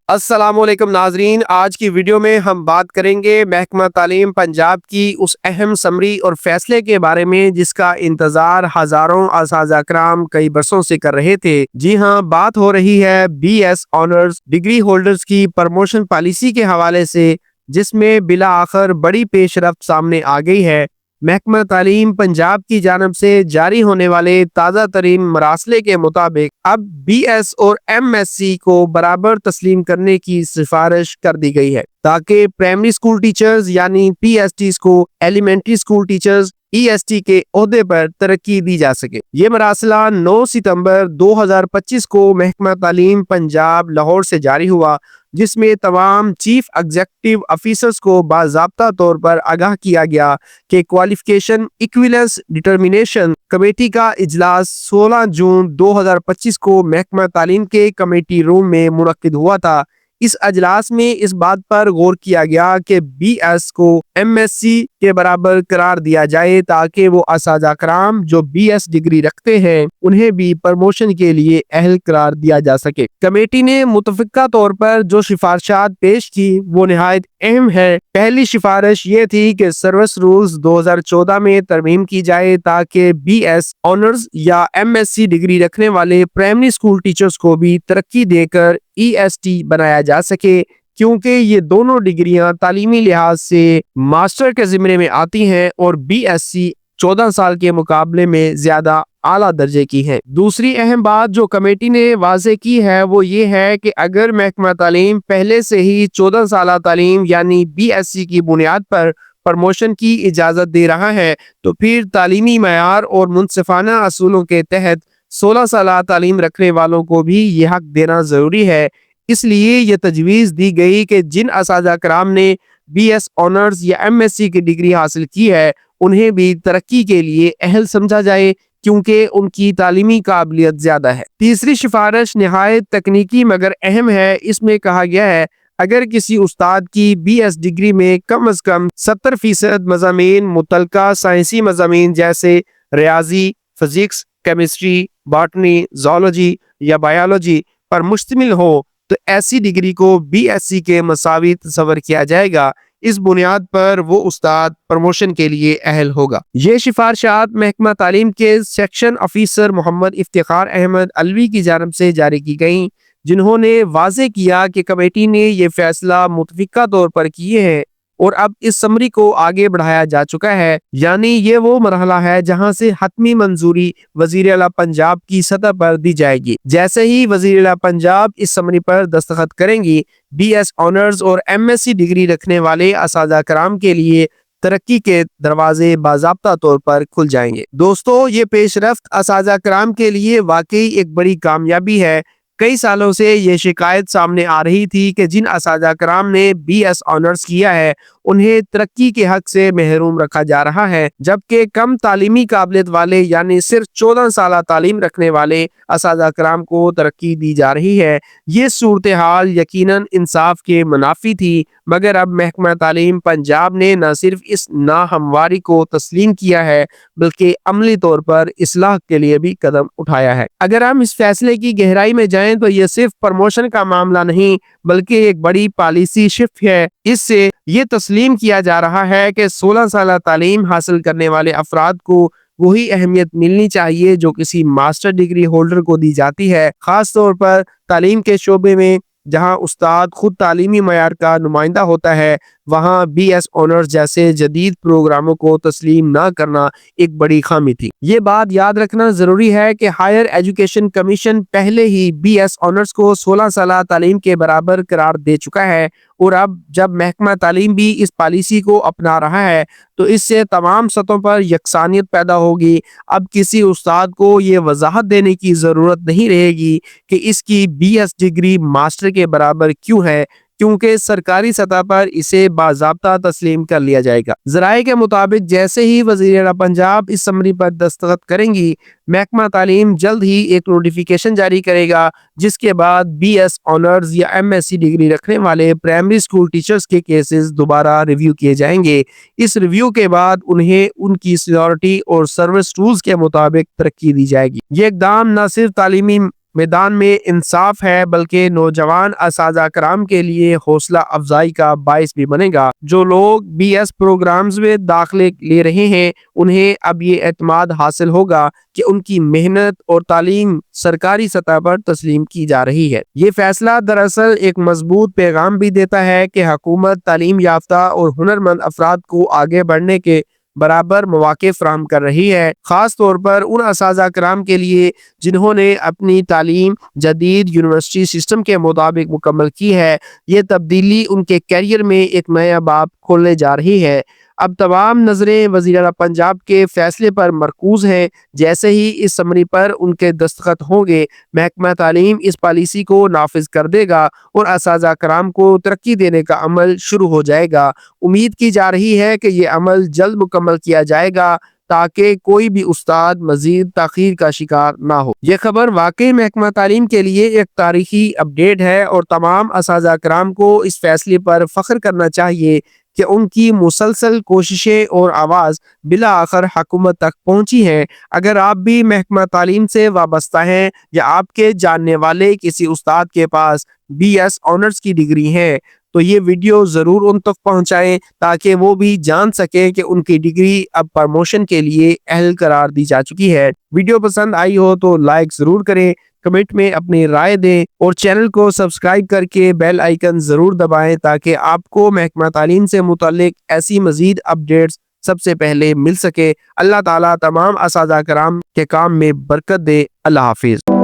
السلام علیکم ناظرین، آج کی ویڈیو میں ہم بات کریں گے محکمہ تعلیم پنجاب کی اس اہم سمری اور فیصلے کے بارے میں جس کا انتظار ہزاروں اساتذہ کرام کئی برسوں سے کر رہے تھے۔ جی ہاں، بات ہو رہی ہے B S honours degree holders کی پروموشن پالیسی کے حوالے سے، جس میں بالآخر بڑی پیش رفت سامنے آ گئی ہے۔ محکمہ تعلیم پنجاب کی جانب سے جاری ہونے والے تازہ ترین مراسلے کے مطابق اب بی ایس اور ایم ایس سی کو برابر تسلیم کرنے کی سفارش کر دی گئی ہے تاکہ پرائمری اسکول ٹیچرز یعنی پی ایس ٹیز کو elementary school teachers E S T کے عہدے پر ترقی دی جا سکے۔ یہ مراسلہ 9 ستمبر 2025 کو محکمہ تعلیم پنجاب لاہور سے جاری ہوا، جس میں تمام چیف ایگزیکٹو آفیسرز کو باضابطہ طور پر آگاہ کیا گیا کہ کوالیفیکیشن ایکویلنس ڈٹرمینیشن کمیٹی کا اجلاس 16 جون 2025 کو محکمہ تعلیم کے کمیٹی روم میں منعقد ہوا تھا۔ اس اجلاس میں اس بات پر غور کیا گیا کہ بی ایس کو ایم ایس سی کے برابر قرار دیا جائے تاکہ وہ اساتذہ کرام جو بی ایس ڈگری رکھتے ہیں انہیں بھی پروموشن کے لیے اہل قرار دیا جا سکے۔ کمیٹی نے متفقہ طور پر جو سفارشات پیش کی وہ نہایت اہم ہے۔ پہلی سفارش یہ تھی کہ سروس رولز 2014 میں ترمیم کی جائے تاکہ بی ایس آنرز یا ایم ایس سی ڈگری رکھنے والے پرائمری اسکول ٹیچرز کو بھی ترقی دے کر ای ایس ٹی بنایا جا سکے، کیونکہ یہ دونوں ڈگریاں تعلیمی لحاظ سے ماسٹر کے زمرے میں آتی ہیں اور بی ایس سی 14 سال کے مقابلے میں زیادہ اعلیٰ درجے کی ہے۔ دوسری اہم بات جو کمیٹی نے واضح کی ہے وہ یہ ہے کہ اگر محکمہ تعلیم پہلے سے ہی 14 سالہ تعلیم یعنی بی ایس سی کی بنیاد پر پروموشن کی اجازت دے رہا ہے تو پھر تعلیمی معیار اور منصفانہ اصولوں کے تحت 16 سالہ تعلیم رکھنے والوں کو بھی یہ حق دینا ضروری ہے۔ اس لیے یہ تجویز دی گئی کہ جن اساتذہ کرام نے بی ایس آنرز یا ایم ایس سی کی ڈگری حاصل کی ہے انہیں بھی ترقی کے لیے اہل سمجھا جائے، کیونکہ ان کی تعلیمی قابلیت زیادہ ہے۔ تیسری سفارش نہایت تکنیکی مگر اہم ہے۔ اس میں کہا گیا ہے اگر کسی استاد کی بی ایس ڈگری میں کم از کم 70% مضامین متعلقہ سائنسی مضامین جیسے ریاضی، فزکس، کیمسٹری، باٹنی، زولوجی یا بایولوجی پر مشتمل ہو تو ایسی ڈگری کو بی ایس سی کے مساوی تصور کیا جائے گا۔ اس بنیاد پر وہ استاد پروموشن کے لیے اہل ہوگا۔ یہ سفارشات محکمہ تعلیم کے سیکشن آفیسر محمد افتخار احمد علوی کی جانب سے جاری کی گئیں، جنہوں نے واضح کیا کہ کمیٹی نے یہ فیصلہ متفقہ طور پر کیے ہیں اور اب اس سمری کو آگے بڑھایا جا چکا ہے، یعنی یہ وہ مرحلہ ہے جہاں سے حتمی منظوری وزیر اعلیٰ پنجاب کی سطح پر دی جائے گی۔ جیسے ہی وزیر اعلیٰ پنجاب اس سمری پر دستخط کریں گی، بی ایس آنرز اور ایم ایس سی ڈگری رکھنے والے اساتذہ کرام کے لیے ترقی کے دروازے باضابطہ طور پر کھل جائیں گے۔ دوستو، یہ پیش رفت اساتذہ کرام کے لیے واقعی ایک بڑی کامیابی ہے۔ کئی سالوں سے یہ شکایت سامنے آ رہی تھی کہ جن اساتذہ کرام نے بی ایس آنرز کیا ہے انہیں ترقی کے حق سے محروم رکھا جا رہا ہے، جبکہ کم تعلیمی قابلیت والے یعنی صرف 14 سالہ تعلیم رکھنے والے اساتذہ کرام کو ترقی دی جا رہی ہے۔ یہ صورتحال یقیناً انصاف کے منافی تھی، مگر اب محکمہ تعلیم پنجاب نے نہ صرف اس ناہمواری کو تسلیم کیا ہے بلکہ عملی طور پر اصلاح کے لیے بھی قدم اٹھایا ہے۔ اگر ہم اس فیصلے کی گہرائی میں جائیں تو یہ صرف پروموشن کا معاملہ نہیں بلکہ ایک بڑی پالیسی شفٹ ہے۔ اس سے یہ تسلیم کیا جا رہا ہے کہ 16 سالہ تعلیم حاصل کرنے والے افراد کو وہی اہمیت ملنی چاہیے جو کسی ماسٹر ڈگری ہولڈر کو دی جاتی ہے، خاص طور پر تعلیم کے شعبے میں جہاں استاد خود تعلیمی معیار کا نمائندہ ہوتا ہے۔ وہاں بی ایس آنرز جیسے جدید پروگراموں کو تسلیم نہ کرنا ایک بڑی خامی تھی۔ یہ بات یاد رکھنا ضروری ہے کہ ہائر ایجوکیشن کمیشن پہلے ہی بی ایس آنرز کو 16 سالہ تعلیم کے برابر قرار دے چکا ہے، اور اب جب محکمہ تعلیم بھی اس پالیسی کو اپنا رہا ہے تو اس سے تمام سطحوں پر یکسانیت پیدا ہوگی۔ اب کسی استاد کو یہ وضاحت دینے کی ضرورت نہیں رہے گی کہ اس کی بی ایس ڈگری ماسٹر کے برابر کیوں ہے، کیونکہ سرکاری سطح پر اسے باضابطہ تسلیم کر لیا جائے گا۔ ذرائع کے مطابق جیسے ہی وزیر اعلیٰ پنجاب اس سمری پر دستخط کریں گی، محکمہ تعلیم جلد ہی ایک نوٹیفیکیشن جاری کرے گا جس کے بعد بی ایس آنرز یا ایم ایس سی ڈگری رکھنے والے پرائمری اسکول ٹیچرز کے کیسز دوبارہ ریویو کیے جائیں گے۔ اس ریویو کے بعد انہیں ان کی سینیورٹی اور سروس رولز کے مطابق ترقی دی جائے گی۔ یہ اقدام نہ صرف تعلیمی میدان میں انصاف ہے بلکہ نوجوان اساتذہ کرام کے لیے حوصلہ افزائی کا باعث بھی بنے گا۔ جو لوگ بی ایس پروگرامز میں داخلے لے رہے ہیں انہیں اب یہ اعتماد حاصل ہوگا کہ ان کی محنت اور تعلیم سرکاری سطح پر تسلیم کی جا رہی ہے۔ یہ فیصلہ دراصل ایک مضبوط پیغام بھی دیتا ہے کہ حکومت تعلیم یافتہ اور ہنرمند افراد کو آگے بڑھنے کے برابر مواقع فراہم کر رہی ہے، خاص طور پر ان اساتذہ کرام کے لیے جنہوں نے اپنی تعلیم جدید یونیورسٹی سسٹم کے مطابق مکمل کی ہے۔ یہ تبدیلی ان کے کیریئر میں ایک نیا باب کھولنے جا رہی ہے۔ اب تمام نظریں وزیر اعلیٰ پنجاب کے فیصلے پر مرکوز ہیں۔ جیسے ہی اس سمری پر ان کے دستخط ہوں گے، محکمہ تعلیم اس پالیسی کو نافذ کر دے گا اور اساتذہ کرام کو ترقی دینے کا عمل شروع ہو جائے گا۔ امید کی جا رہی ہے کہ یہ عمل جلد مکمل کیا جائے گا تاکہ کوئی بھی استاد مزید تاخیر کا شکار نہ ہو۔ یہ خبر واقعی محکمہ تعلیم کے لیے ایک تاریخی اپڈیٹ ہے اور تمام اساتذہ کرام کو اس فیصلے پر فخر کرنا چاہیے کہ ان کی مسلسل کوششیں اور آواز بالآخر حکومت تک پہنچی ہے۔ اگر آپ بھی محکمہ تعلیم سے وابستہ ہیں یا آپ کے جاننے والے کسی استاد کے پاس بی ایس آنرز کی ڈگری ہے تو یہ ویڈیو ضرور ان تک پہنچائیں تاکہ وہ بھی جان سکیں کہ ان کی ڈگری اب پروموشن کے لیے اہل قرار دی جا چکی ہے۔ ویڈیو پسند آئی ہو تو لائک ضرور کریں، کمنٹ میں اپنی رائے دیں اور چینل کو سبسکرائب کر کے بیل آئیکن ضرور دبائیں تاکہ آپ کو محکمہ تعلیم سے متعلق ایسی مزید اپڈیٹس سب سے پہلے مل سکے۔ اللہ تعالیٰ تمام اساتذہ کرام کے کام میں برکت دے۔ اللہ حافظ۔